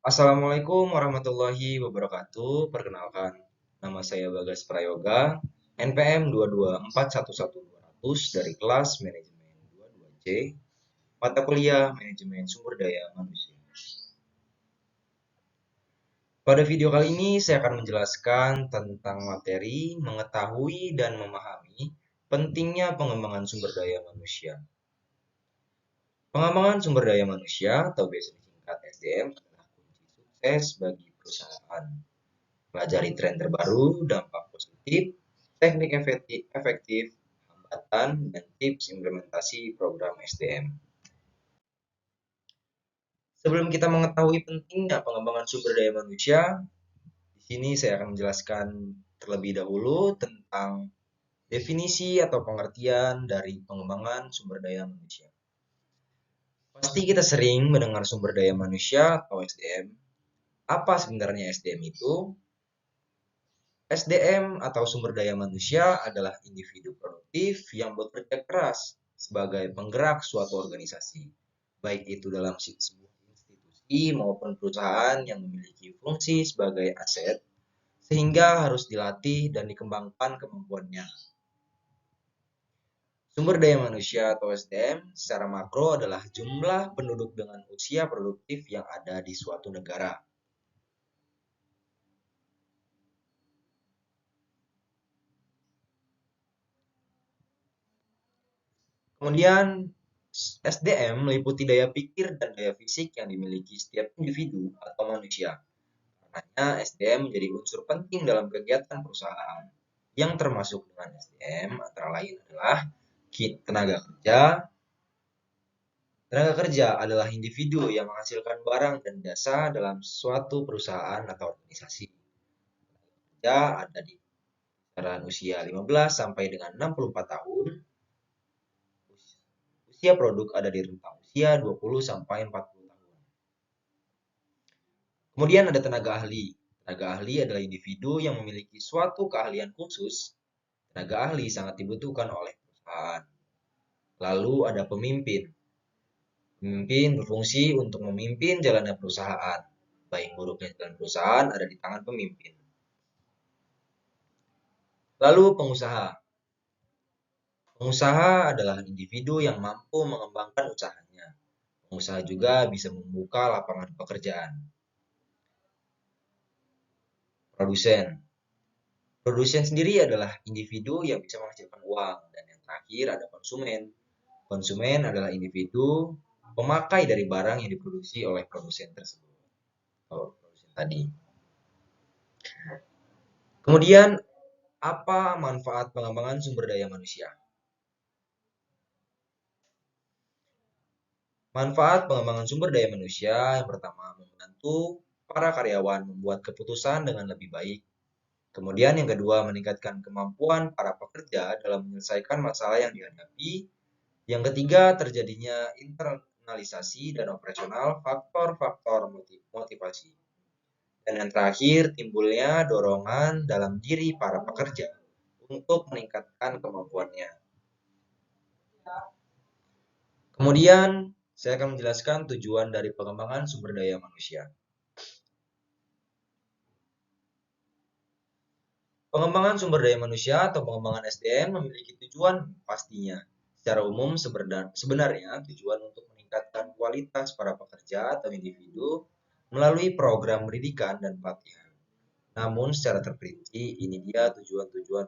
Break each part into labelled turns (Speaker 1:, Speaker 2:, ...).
Speaker 1: Assalamualaikum warahmatullahi wabarakatuh. Perkenalkan, nama saya Bagas Prayoga, NPM 2241120 dari kelas Manajemen 22C, mata kuliah Manajemen Sumber Daya Manusia. Pada video kali ini saya akan menjelaskan tentang materi mengetahui dan memahami pentingnya pengembangan sumber daya manusia. Pengembangan sumber daya manusia atau biasa disingkat SDM adalah kunci sukses bagi perusahaan. Pelajari tren terbaru, dampak positif, teknik efektif, hambatan, dan tips implementasi program SDM. Sebelum kita mengetahui pentingnya pengembangan sumber daya manusia, di sini saya akan menjelaskan terlebih dahulu tentang definisi atau pengertian dari pengembangan sumber daya manusia. Pasti kita sering mendengar sumber daya manusia atau SDM. Apa sebenarnya SDM itu? SDM atau sumber daya manusia adalah individu produktif yang bekerja keras sebagai penggerak suatu organisasi, baik itu dalam sebuah institusi maupun perusahaan yang memiliki fungsi sebagai aset, sehingga harus dilatih dan dikembangkan kemampuannya. Sumber daya manusia atau SDM secara makro adalah jumlah penduduk dengan usia produktif yang ada di suatu negara. Kemudian SDM meliputi daya pikir dan daya fisik yang dimiliki setiap individu atau manusia. Karenanya SDM menjadi unsur penting dalam kegiatan perusahaan. Yang termasuk dengan SDM antara lain adalah tenaga kerja. Tenaga kerja adalah individu yang menghasilkan barang dan jasa dalam suatu perusahaan atau organisasi. Kerja ada di kisaran usia 15 sampai dengan 64 tahun. Usia produk ada di rentang usia 20 sampai 40 tahun. Kemudian ada tenaga ahli. Tenaga ahli adalah individu yang memiliki suatu keahlian khusus. Tenaga ahli sangat dibutuhkan oleh perusahaan. Lalu ada pemimpin. Pemimpin berfungsi untuk memimpin jalannya perusahaan. Baik buruknya jalan perusahaan ada di tangan pemimpin. Lalu pengusaha. Pengusaha adalah individu yang mampu mengembangkan usahanya. Pengusaha juga bisa membuka lapangan pekerjaan. Produsen. Produsen sendiri adalah individu yang bisa menghasilkan uang. Dan yang terakhir ada konsumen. Konsumen adalah individu pemakai dari barang yang diproduksi oleh produsen tersebut. Produsen tadi. Kemudian, apa manfaat pengembangan sumber daya manusia? Manfaat pengembangan sumber daya manusia yang pertama membantu para karyawan membuat keputusan dengan lebih baik. Kemudian yang kedua meningkatkan kemampuan para pekerja dalam menyelesaikan masalah yang dihadapi. Yang ketiga terjadinya internalisasi dan operasional faktor-faktor motivasi. Dan yang terakhir timbulnya dorongan dalam diri para pekerja untuk meningkatkan kemampuannya. Kemudian saya akan menjelaskan tujuan dari pengembangan sumber daya manusia. Pengembangan sumber daya manusia atau pengembangan SDM memiliki tujuan pastinya. Secara umum sebenarnya tujuan untuk meningkatkan kualitas para pekerja atau individu melalui program pendidikan dan pelatihan. Namun secara terperinci ini dia tujuan-tujuan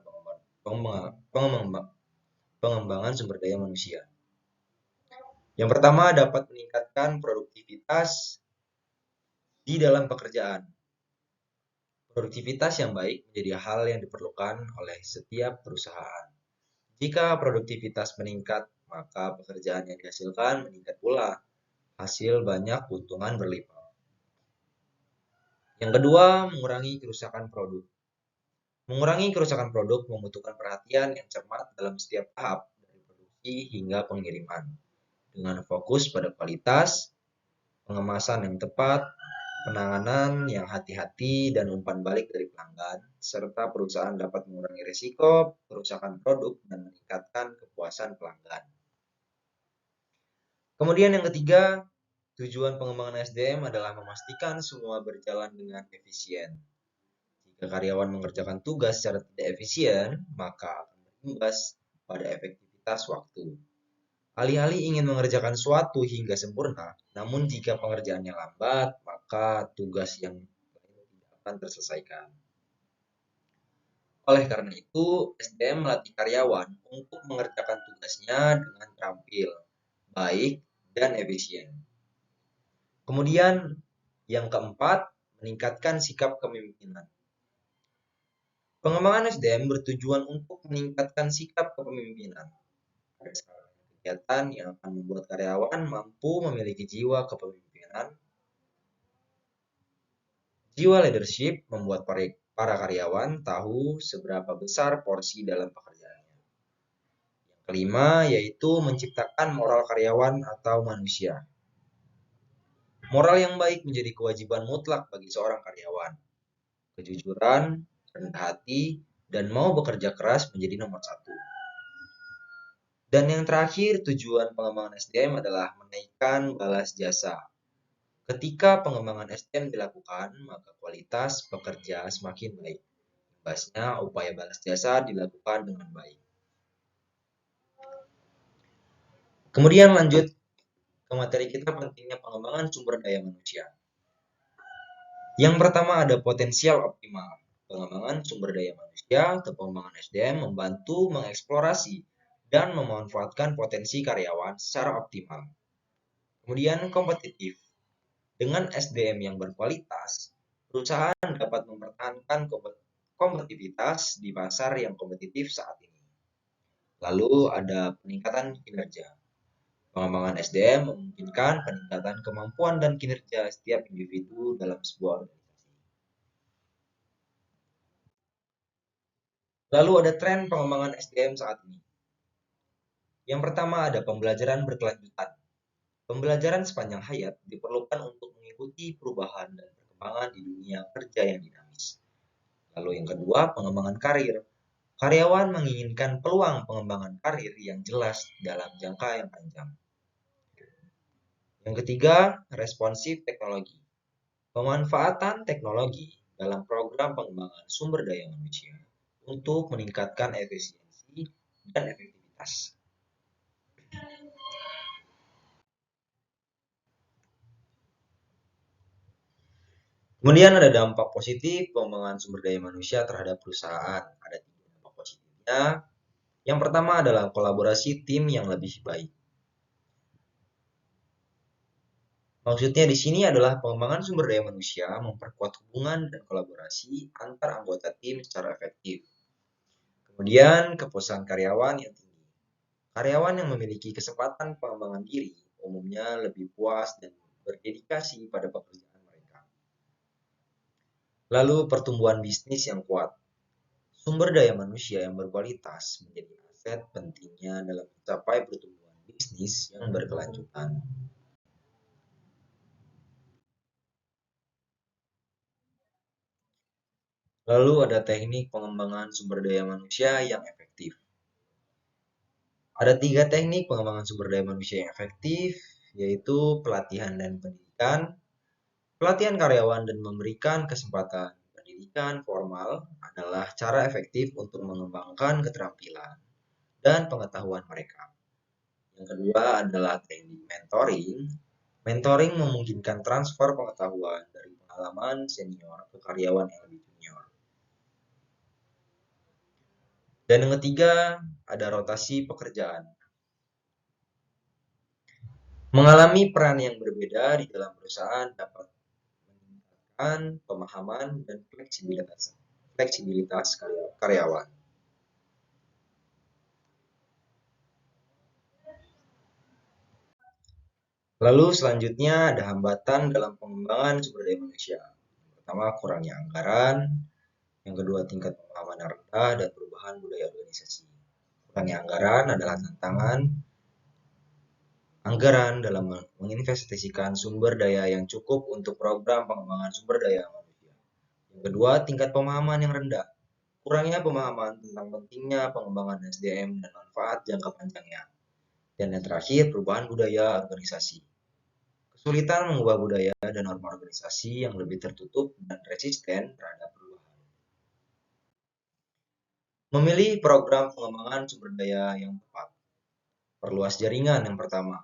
Speaker 1: pengembangan sumber daya manusia. Yang pertama dapat meningkatkan produktivitas di dalam pekerjaan. Produktivitas yang baik menjadi hal yang diperlukan oleh setiap perusahaan. Jika produktivitas meningkat, maka pekerjaan yang dihasilkan meningkat pula. Hasil banyak, keuntungan berlipat. Yang kedua, mengurangi kerusakan produk. Mengurangi kerusakan produk membutuhkan perhatian yang cermat dalam setiap tahap, dari produksi hingga pengiriman. Dengan fokus pada kualitas, pengemasan yang tepat, penanganan yang hati-hati dan umpan balik dari pelanggan, serta perusahaan dapat mengurangi risiko kerusakan produk dan meningkatkan kepuasan pelanggan. Kemudian yang ketiga, Tujuan pengembangan SDM adalah memastikan semua berjalan dengan efisien. Jika karyawan mengerjakan tugas secara tidak efisien, maka akan berimbas pada efektivitas waktu. Alih-alih ingin mengerjakan suatu hingga sempurna, namun jika pengerjaannya lambat, maka tugas yang lain tidak akan terselesaikan. Oleh karena itu, SDM melatih karyawan untuk mengerjakan tugasnya dengan terampil, baik, dan efisien. Kemudian, yang keempat, meningkatkan sikap kepemimpinan. Pengembangan SDM bertujuan untuk meningkatkan sikap kepemimpinan. Ada kegiatan yang akan membuat karyawan mampu memiliki jiwa kepemimpinan. Jiwa leadership membuat para karyawan tahu seberapa besar porsi dalam pekerjaannya. Yang kelima, yaitu menciptakan moral karyawan atau manusia. Moral yang baik menjadi kewajiban mutlak bagi seorang karyawan. Kejujuran, rendah hati, dan mau bekerja keras menjadi nomor satu. Dan yang terakhir, tujuan pengembangan SDM adalah menaikkan balas jasa. Ketika pengembangan SDM dilakukan, maka kualitas pekerja semakin baik. Imbasnya, upaya balas jasa dilakukan dengan baik. Kemudian lanjut ke materi kita, pentingnya pengembangan sumber daya manusia. Yang pertama ada potensial optimal. Pengembangan sumber daya manusia atau pengembangan SDM membantu mengeksplorasi dan memanfaatkan potensi karyawan secara optimal. Kemudian kompetitif. Dengan SDM yang berkualitas, perusahaan dapat mempertahankan kompetitivitas di pasar yang kompetitif saat ini. Lalu ada peningkatan kinerja. Pengembangan SDM memungkinkan peningkatan kemampuan dan kinerja setiap individu dalam sebuah organisasi. Lalu ada tren pengembangan SDM saat ini. Yang pertama ada pembelajaran berkelanjutan. Pembelajaran sepanjang hayat diperlukan untuk mengikuti perubahan dan perkembangan di dunia kerja yang dinamis. Lalu yang kedua, pengembangan karir. Karyawan menginginkan peluang pengembangan karir yang jelas dalam jangka yang panjang. Yang ketiga, responsif teknologi. Pemanfaatan teknologi dalam program pengembangan sumber daya manusia untuk meningkatkan efisiensi dan efektivitas. Kemudian ada dampak positif pengembangan sumber daya manusia terhadap perusahaan. Ada 3 dampak positifnya. Yang pertama adalah kolaborasi tim yang lebih baik. Maksudnya di sini adalah pengembangan sumber daya manusia memperkuat hubungan dan kolaborasi antar anggota tim secara efektif. Kemudian kepuasan karyawan yang tinggi. Karyawan yang memiliki kesempatan pengembangan diri umumnya lebih puas dan berdedikasi pada pekerjaan mereka. Lalu pertumbuhan bisnis yang kuat. Sumber daya manusia yang berkualitas menjadi aset pentingnya dalam mencapai pertumbuhan bisnis yang berkelanjutan. Lalu ada teknik pengembangan sumber daya manusia yang efektif. Ada 3 teknik pengembangan sumber daya manusia yang efektif, yaitu pelatihan dan pendidikan, pelatihan karyawan dan memberikan kesempatan pendidikan formal adalah cara efektif untuk mengembangkan keterampilan dan pengetahuan mereka. Yang kedua adalah teknik mentoring. Mentoring memungkinkan transfer pengetahuan dari pengalaman senior ke karyawan yang lebih junior. Dan yang ketiga, ada rotasi pekerjaan. Mengalami peran yang berbeda di dalam perusahaan dapat meningkatkan pemahaman dan fleksibilitas karyawan. Lalu selanjutnya ada hambatan dalam pengembangan sumber daya manusia. Yang pertama, kurangnya anggaran. Yang kedua, tingkat pemahaman yang rendah dan perubahan budaya organisasi. Kurangnya anggaran adalah tantangan anggaran dalam menginvestasikan sumber daya yang cukup untuk program pengembangan sumber daya manusia. Yang kedua, tingkat pemahaman yang rendah. Kurangnya pemahaman tentang pentingnya pengembangan SDM dan manfaat jangka panjangnya. Dan yang terakhir, perubahan budaya organisasi. kesulitan mengubah budaya dan norma organisasi yang lebih tertutup dan resisten terhadap perubahan. Memilih program pengembangan sumber daya yang tepat. Perluas jaringan yang pertama.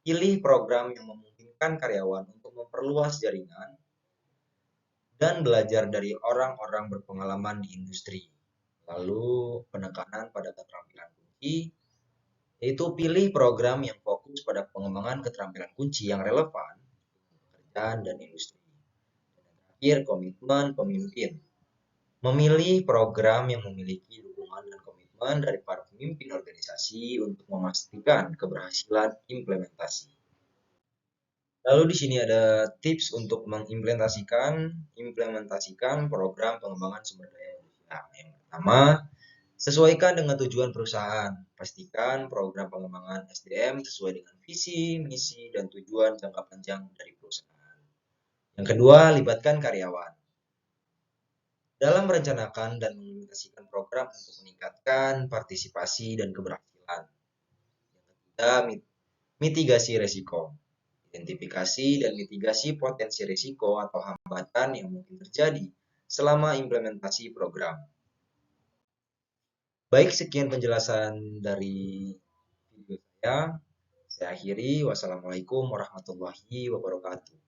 Speaker 1: Pilih program yang memungkinkan karyawan untuk memperluas jaringan dan belajar dari orang-orang berpengalaman di industri. Lalu penekanan pada keterampilan kunci, yaitu pilih program yang fokus pada pengembangan keterampilan kunci yang relevan pekerjaan dan industri. Dan terakhir, komitmen pemimpin. Memilih program yang memiliki dukungan dan komitmen dari para pemimpin organisasi untuk memastikan keberhasilan implementasi. Lalu di sini ada tips untuk implementasikan program pengembangan sumber daya manusia. Yang pertama, sesuaikan dengan tujuan perusahaan. Pastikan program pengembangan SDM sesuai dengan visi, misi, dan tujuan jangka panjang dari perusahaan. Yang kedua, libatkan karyawan dalam merencanakan dan mengimplementasikan program untuk meningkatkan partisipasi dan keberhasilan. Yang ketiga, mitigasi resiko. Identifikasi dan mitigasi potensi risiko atau hambatan yang mungkin terjadi selama implementasi program. Baik, sekian penjelasan dari video saya. Saya akhiri. Wassalamualaikum warahmatullahi wabarakatuh.